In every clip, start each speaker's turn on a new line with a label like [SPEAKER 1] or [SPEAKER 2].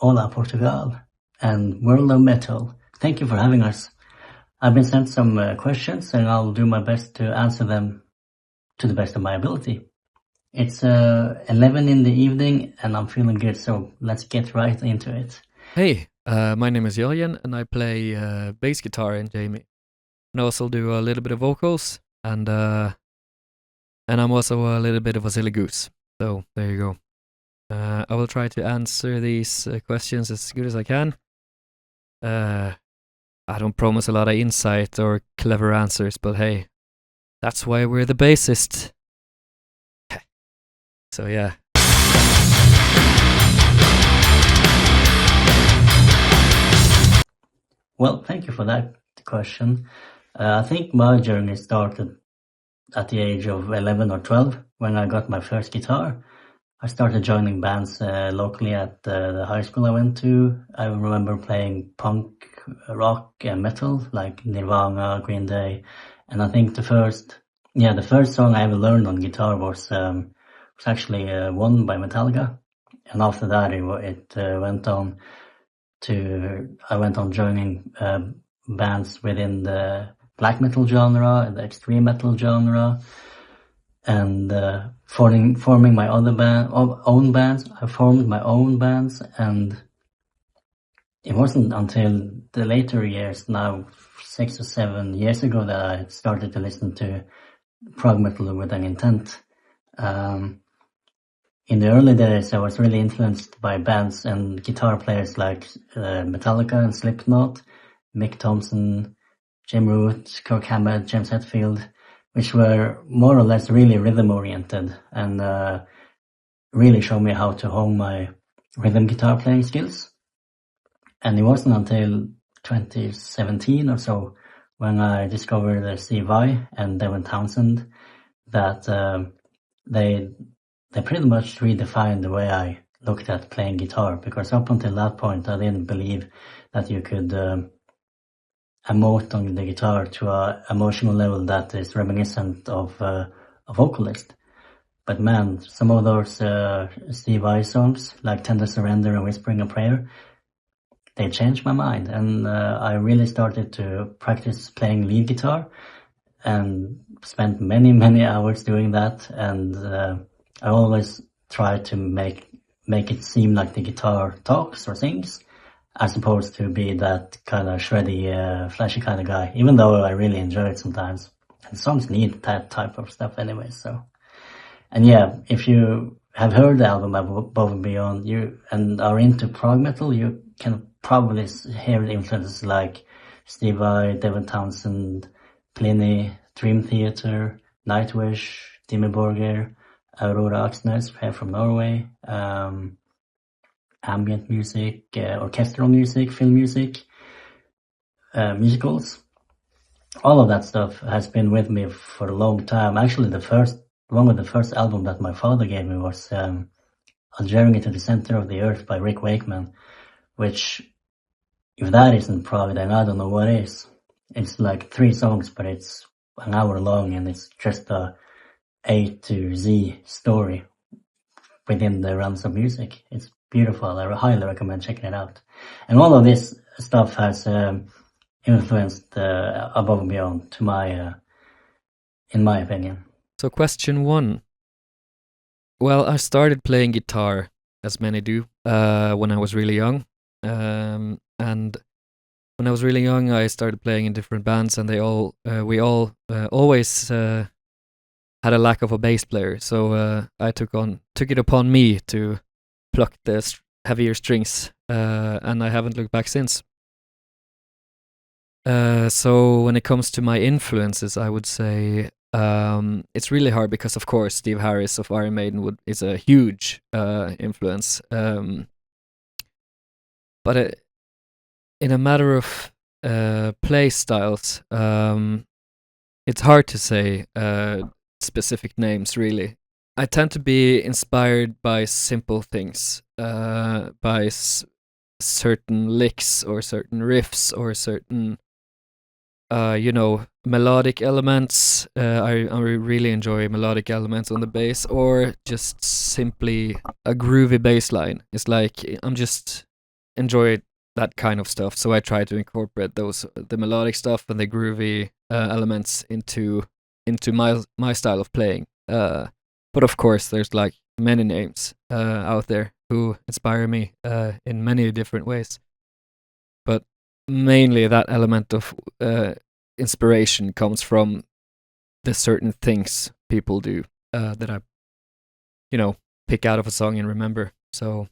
[SPEAKER 1] Hola Portugal and World of Metal. Thank you for having us. I've been sent some questions and I'll do my best to answer them to the best of my ability. It's 11 in the evening and I'm feeling good, so let's get right into it.
[SPEAKER 2] Hey, my name is Jörgen and I play bass guitar in Jaime. And I also do a little bit of vocals and I'm also a little bit of a silly goose. So there you go. I will try to answer these questions as good as I can. I don't promise a lot of insight or clever answers, but hey, that's why we're the bassist. So yeah.
[SPEAKER 1] Well, thank you for that question. I think my journey started at the age of 11 or 12 when I got my first guitar. I started joining bands locally at the high school I went to. I remember playing punk, rock, and metal like Nirvana, Green Day, and I think the first song I ever learned on guitar was actually "WOM" by Metallica, and after that I went on joining bands within the black metal genre, the extreme metal genre, and forming my own bands. I formed my own bands, and it wasn't until the later years, now 6 or 7 years ago, that I started to listen to prog metal with an intent. In the early days, I was really influenced by bands and guitar players like Metallica and Slipknot, Mick Thompson, Jim Root, Kirk Hammett, James Hetfield, which were more or less really rhythm-oriented and really showed me how to hone my rhythm guitar playing skills. And it wasn't until 2017 or so when I discovered Steve Vai and Devin Townsend that they pretty much redefined the way I looked at playing guitar, because up until that point I didn't believe that you could emote on the guitar to an emotional level that is reminiscent of a vocalist. But man, some of those Steve Vai songs, like Tender Surrender and Whispering a Prayer, they changed my mind, and I really started to practice playing lead guitar and spent many hours doing that, and I always try to make it seem like the guitar talks or sings, as opposed to be that kind of shreddy, flashy kind of guy, even though I really enjoy it sometimes. And songs need that type of stuff anyway, so. And yeah, if you have heard the album Above and Beyond and are into prog metal, you can probably hear the influences like Steve Vai, Devin Townsend, Pliny, Dream Theater, Nightwish, Dimmu Borgir, Aurora Aksnes from Norway, ambient music, orchestral music, film music, musicals. All of that stuff has been with me for a long time. Actually, one of the first albums that my father gave me was A Journey to the Center of the Earth by Rick Wakeman, which, if that isn't prog, then I don't know what is. It's like 3 songs, but it's an hour long, and it's just a A to Z story within the realms of music. It's beautiful. I highly recommend checking it out. And all of this stuff has influenced Above and Beyond in my opinion.
[SPEAKER 2] So question 1. Well, I started playing guitar, as many do, when I was really young. And when I was really young, I started playing in different bands, and we all always had a lack of a bass player. So I took it upon me to pluck the heavier strings, and I haven't looked back since. So when it comes to my influences, I would say it's really hard because, of course, Steve Harris of Iron Maiden is a huge influence. But in a matter of play styles, it's hard to say specific names, really. I tend to be inspired by simple things, by certain licks or certain riffs or certain melodic elements. I really enjoy melodic elements on the bass, or just simply a groovy bass line. It's like I'm just enjoy that kind of stuff, so I try to incorporate the melodic stuff and the groovy elements into my style of playing. But of course, there's like many names out there who inspire me in many different ways. But mainly that element of inspiration comes from the certain things people do that I, pick out of a song and remember. So,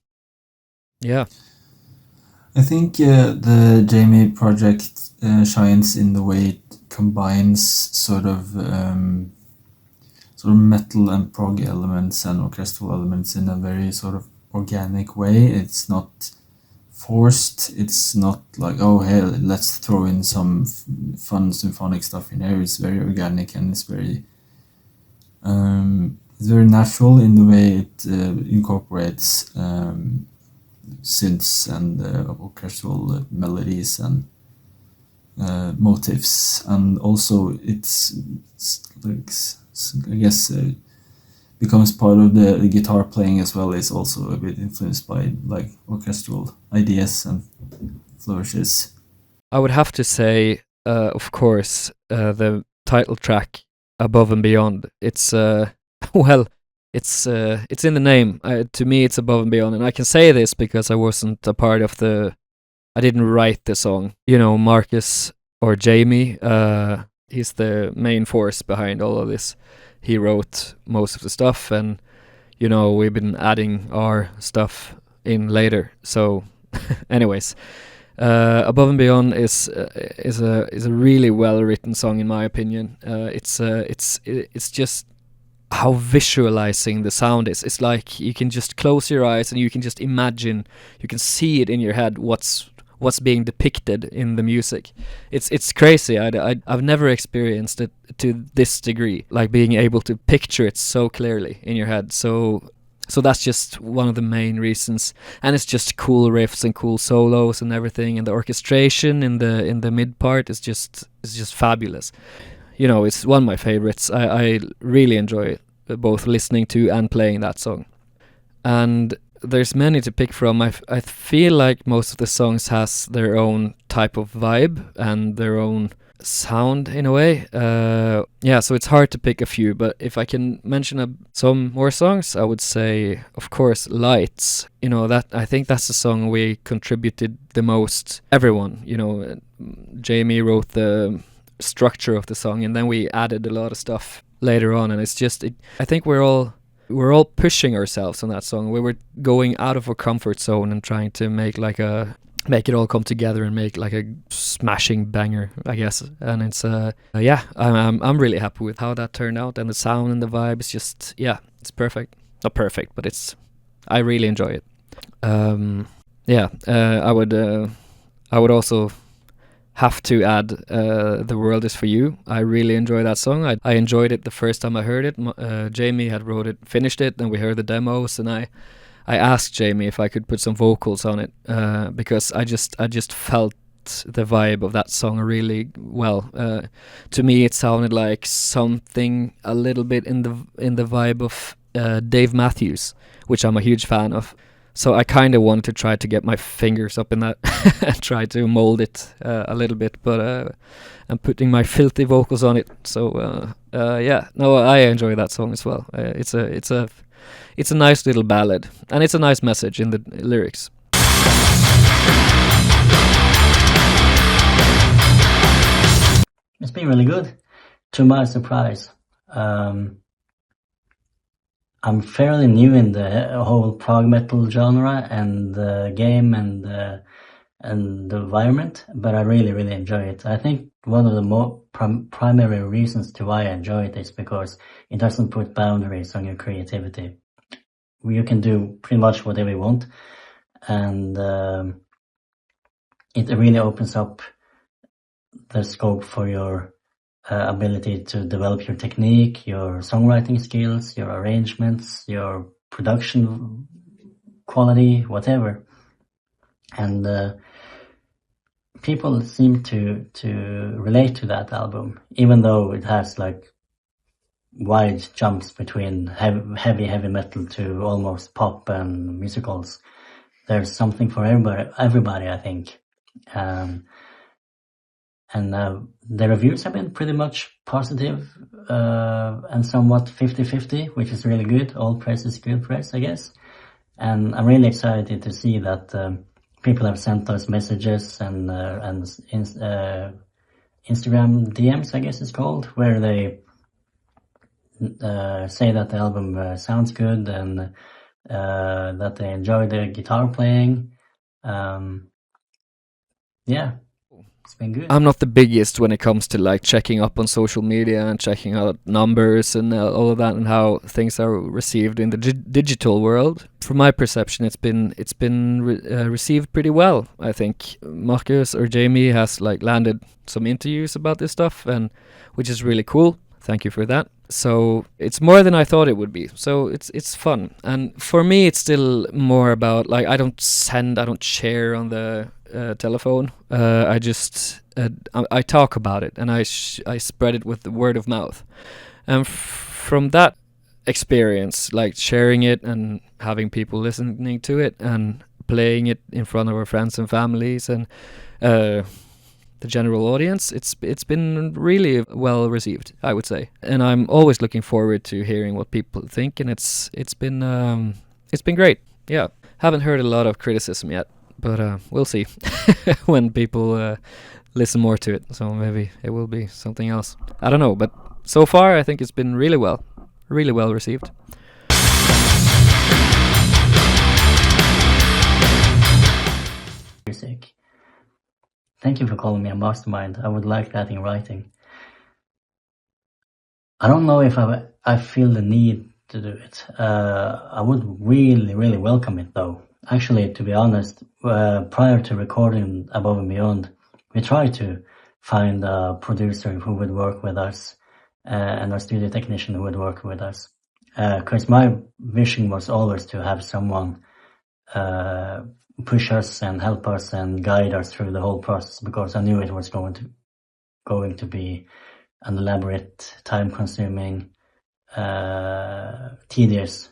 [SPEAKER 2] yeah.
[SPEAKER 3] I think the Jaime project shines in the way it combines sort of metal and prog elements and orchestral elements in a very sort of organic way. It's not forced. It's not like, oh, hey, let's throw in some fun symphonic stuff in here. It's very organic, and it's very natural in the way it incorporates synths and orchestral melodies and motifs, and also it's like, I guess becomes part of the guitar playing as well. Is also a bit influenced by like orchestral ideas and flourishes.
[SPEAKER 2] I would have to say, of course, the title track, Above and Beyond. It's well, it's in the name. To me, it's Above and Beyond, and I can say this because I wasn't a part of I didn't write the song. Marcus or Jaime, he's the main force behind all of this. He wrote most of the stuff, and we've been adding our stuff in later. So, anyways, Above and Beyond is a really well written song in my opinion. It's just how visualizing the sound is. It's like you can just close your eyes and you can just imagine, you can see it in your head what's being depicted in the music. It's crazy. I've never experienced it to this degree, like being able to picture it so clearly in your head. So that's just one of the main reasons, and it's just cool riffs and cool solos and everything, and the orchestration in the mid part is just fabulous. It's one of my favorites. I really enjoy it, both listening to and playing that song. And there's many to pick from. I feel like most of the songs has their own type of vibe and their own sound in a way. So it's hard to pick a few, but if I can mention some more songs, I would say, of course, Lights. That I think that's the song we contributed the most. Everyone, Jaime wrote the structure of the song, and then we added a lot of stuff later on, and it's just I think we're all pushing ourselves on that song. We were going out of our comfort zone and trying to make it all come together and make like a smashing banger, I guess. And it's I'm really happy with how that turned out, and the sound and the vibe is just it's perfect. Not perfect, but I really enjoy it. I would also have to add The World Is For You. I really enjoy that song. I enjoyed it the first time I heard it. Jaime had finished it, and we heard the demos, and I asked Jaime if I could put some vocals on it because I just felt the vibe of that song really well. To me, it sounded like something a little bit in the vibe of Dave Matthews, which I'm a huge fan of. So I kind of wanted to try to get my fingers up in that and try to mold it a little bit, but I'm putting my filthy vocals on it. So I enjoy that song as well. It's a nice little ballad, and it's a nice message in the lyrics.
[SPEAKER 1] It's been really good, to my surprise. I'm fairly new in the whole prog metal genre and the game and the environment, but I really, really enjoy it. I think one of the more primary reasons to why I enjoy it is because it doesn't put boundaries on your creativity. You can do pretty much whatever you want, and it really opens up the scope for your ability to develop your technique, your songwriting skills, your arrangements, your production quality, whatever. And people seem to relate to that album, even though it has like wide jumps between heavy metal to almost pop and musicals. there's something for everybody, I think. And the reviews have been pretty much positive, and somewhat 50-50, which is really good. All press is good press, I guess. And I'm really excited to see that people have sent us messages and Instagram DMs, I guess it's called, where they say that the album sounds good and that they enjoy the guitar playing. Yeah, it's been good.
[SPEAKER 2] I'm not the biggest when it comes to like checking up on social media and checking out numbers and all of that and how things are received in the digital world. From my perception, it's been received pretty well. I think Marcus or Jaime has like landed some interviews about this stuff, and which is really cool. Thank you for that. So it's more than I thought it would be. So it's fun. And for me, it's still more about like I don't share on the telephone. I just I talk about it, and I spread it with the word of mouth. And from that experience, like sharing it and having people listening to it and playing it in front of our friends and families and the general audience, it's been really well received, I would say. And I'm always looking forward to hearing what people think, and it's been great. Yeah, haven't heard a lot of criticism yet, but we'll see when people listen more to it. So maybe it will be something else. I don't know, but so far I think it's been really well received.
[SPEAKER 1] Music. Thank you for calling me a mastermind. I would like that in writing. I don't know if I feel the need to do it. I would really, really welcome it though. Actually, to be honest, prior to recording Above and Beyond, we tried to find a producer who would work with us and a studio technician who would work with us. Because my vision was always to have someone push us and help us and guide us through the whole process, because I knew it was going to be an elaborate, time-consuming, tedious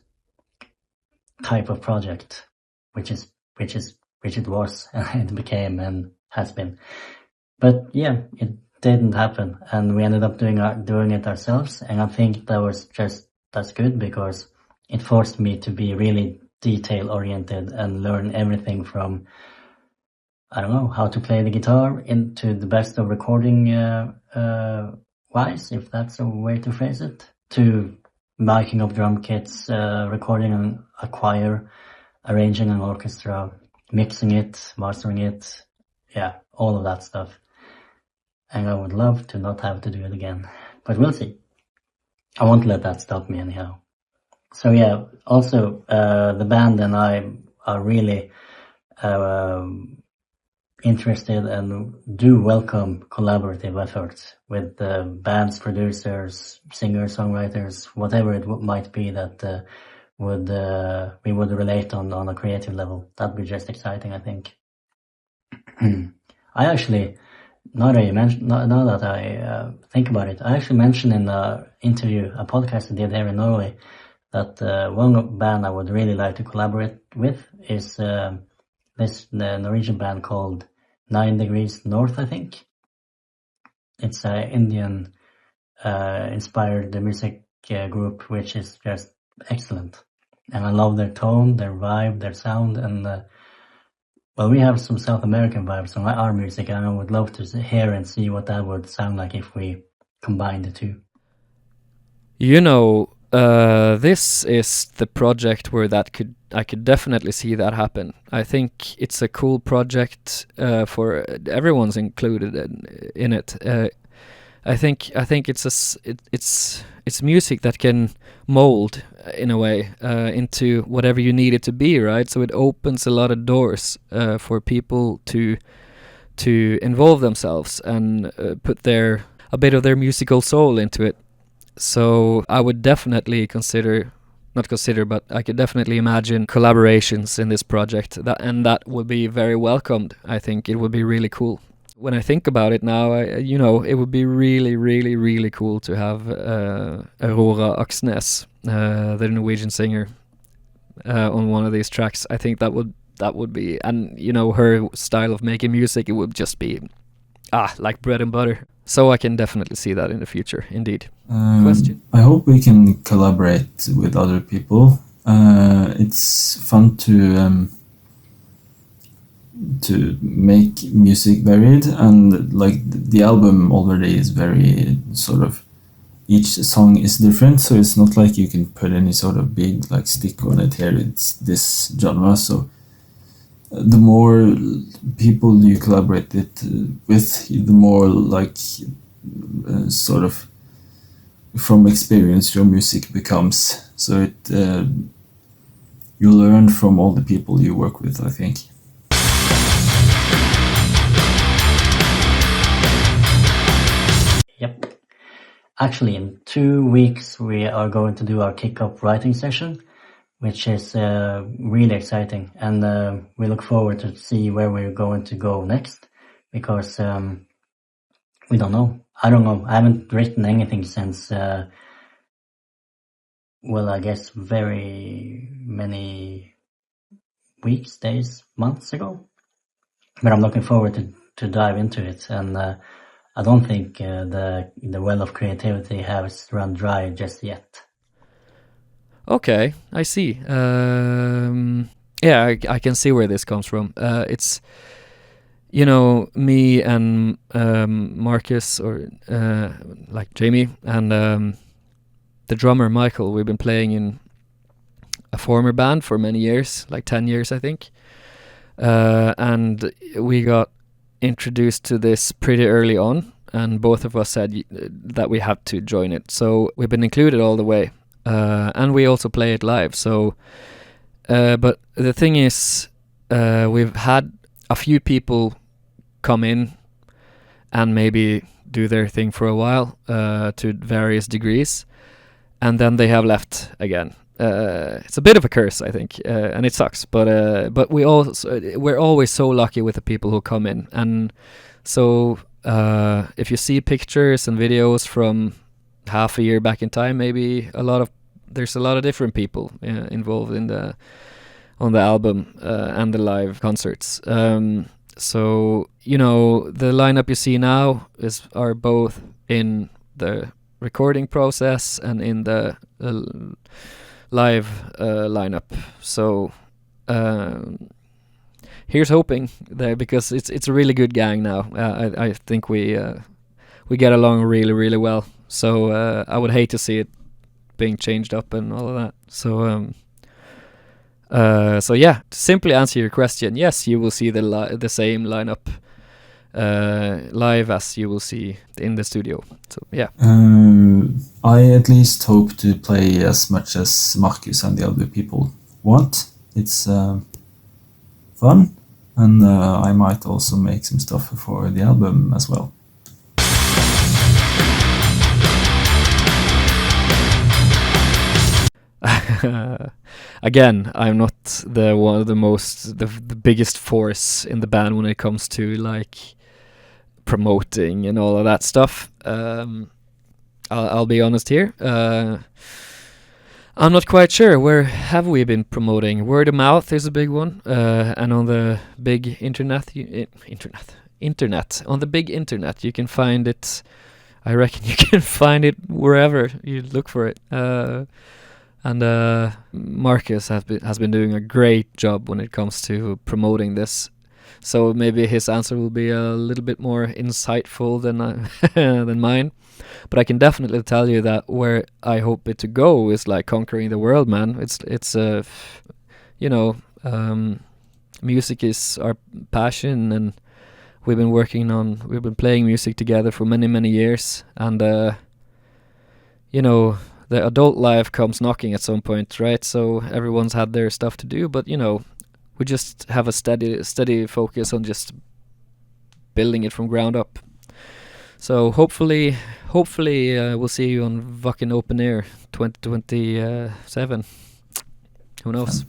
[SPEAKER 1] type of project, which it was, and it became and has been. But yeah, it didn't happen, and we ended up doing it ourselves. And I think that's good, because it forced me to be really detail oriented and learn everything from, I don't know, how to play the guitar into the best of recording wise, if that's a way to phrase it, to miking up drum kits, recording a choir, arranging an orchestra, mixing it, mastering it, yeah, all of that stuff. And I would love to not have to do it again, but we'll see. I won't let that stop me anyhow. So yeah, also the band and I are really interested and do welcome collaborative efforts with bands, producers, singers, songwriters, whatever it might be that we would relate on a creative level. That'd be just exciting, I think. I actually, now that I think about it, I actually mentioned in an interview, a podcast I did here in Norway, that one band I would really like to collaborate with is the Norwegian band called 9 Degrees North, I think. It's an Indian inspired music group, which is just excellent. And I love their tone, their vibe, their sound, and well, we have some South American vibes on our music, and I would love to hear and see what that would sound like if we combine the two.
[SPEAKER 2] You know, this is the project where I could definitely see that happen. I think it's a cool project for everyone's included in it. I think it's music that can mold in a way into whatever you need it to be, right? So it opens a lot of doors for people to involve themselves and put a bit of their musical soul into it. So I would definitely but I could definitely imagine collaborations in this project, and that would be very welcomed. I think it would be really cool. When I think about it now, it would be really, really, really cool to have Aurora Aksnes, the Norwegian singer, on one of these tracks. I think that would that would be, and you know, her style of making music, it would just be like bread and butter. So I can definitely see that in the future, indeed. Question?
[SPEAKER 3] I hope we can collaborate with other people. It's fun to make music varied, and like the album already is very sort of, each song is different, so it's not like you can put any sort of big like stick on it. Here it's this genre, so the more people you collaborate it with, the more like sort of from experience your music becomes. So it you learn from all the people you work with, I think.
[SPEAKER 1] Yep. Actually, in 2 weeks, we are going to do our kick-off writing session, which is really exciting. And we look forward to see where we're going to go next, because we don't know. I don't know. I haven't written anything since, I guess very many weeks, days, months ago. But I'm looking forward to dive into it. And I don't think the well of creativity has run dry just yet.
[SPEAKER 2] Okay, I see. Yeah, I can see where this comes from. It's, you know, me and Marcus, or like Jaime, and the drummer Michael, we've been playing in a former band for many years, like 10 years, I think. And we got introduced to this pretty early on, and both of us said that we had to join it. So we've been included all the way. And we also play it live. So, but the thing is, we've had a few people come in and maybe do their thing for a while, to various degrees, and then they have left again. It's a bit of a curse, I think, and it sucks. But we're always so lucky with the people who come in, and so if you see pictures and videos from half a year back in time, maybe there's a lot of different people involved on the album and the live concerts. So, you know, the lineup you see now are both in the recording process and in the live lineup. So here's hoping there, because it's a really good gang now. I think we get along really, really well. So I would hate to see it being changed up and all of that. So yeah, to simply answer your question, yes, you will see the same lineup live as you will see in the studio. So yeah.
[SPEAKER 3] I at least hope to play as much as Marcus and the other people want. It's fun, and I might also make some stuff for the album as well.
[SPEAKER 2] Again, I'm not the biggest force in the band when it comes to like promoting and all of that stuff. I'll be honest here. I'm not quite sure. Where have we been promoting? Word of mouth is a big one, and on the big internet, on the big internet, you can find it. I reckon you can find it wherever you look for it. And Marcus has been doing a great job when it comes to promoting this. So maybe his answer will be a little bit more insightful than mine. But I can definitely tell you that where I hope it to go is like conquering the world, man. It's you know, music is our passion, and we've been playing music together for many years, and you know, the adult life comes knocking at some point, right? So everyone's had their stuff to do, but you know, we just have a steady focus on just building it from ground up. So hopefully we'll see you on Wacken Open Air 2027. Who knows?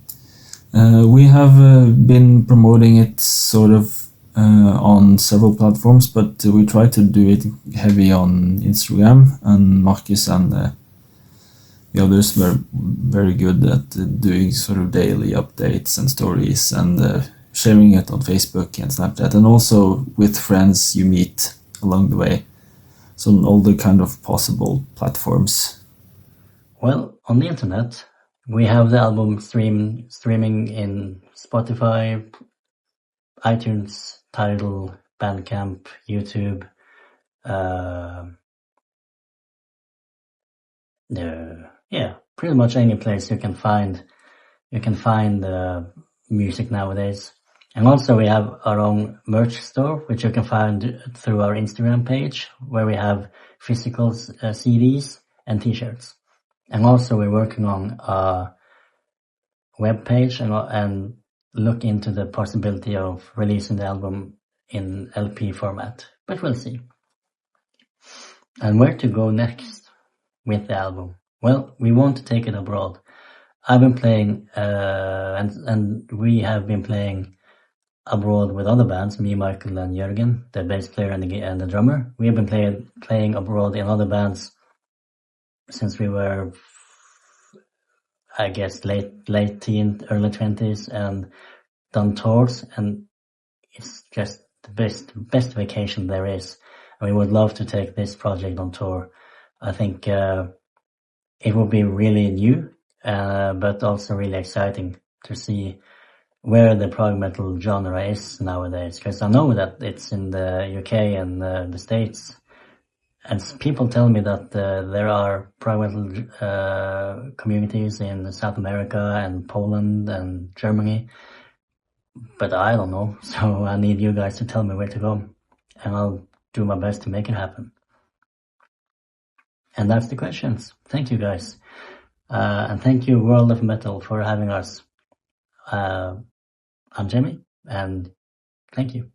[SPEAKER 3] We have been promoting it sort of on several platforms, but we try to do it heavy on Instagram, and Marcus and the the others were very good at doing sort of daily updates and stories and sharing it on Facebook and Snapchat, and also with friends you meet along the way. So on all the kind of possible platforms.
[SPEAKER 1] Well, on the internet, we have the album streaming in Spotify, iTunes, Tidal, Bandcamp, YouTube, pretty much any place you can find music nowadays. And also we have our own merch store, which you can find through our Instagram page, where we have physical CDs and t-shirts. And also we're working on a web page and look into the possibility of releasing the album in LP format, but we'll see. And where to go next with the album? Well, we want to take it abroad. I've been playing, and we have been playing abroad with other bands, me, Michael, and Jørgen, the bass player and the drummer. We have been playing abroad in other bands since we were, I guess, late teen, early 20s, and done tours, and it's just the best vacation there is. And we would love to take this project on tour. I think it will be really new, but also really exciting to see where the prog metal genre is nowadays, because I know that it's in the UK and the States, and people tell me that there are prog metal communities in South America and Poland and Germany, but I don't know, so I need you guys to tell me where to go, and I'll do my best to make it happen. And that's the questions. Thank you, guys. And thank you, World of Metal, for having us. I'm Jaime, and thank you.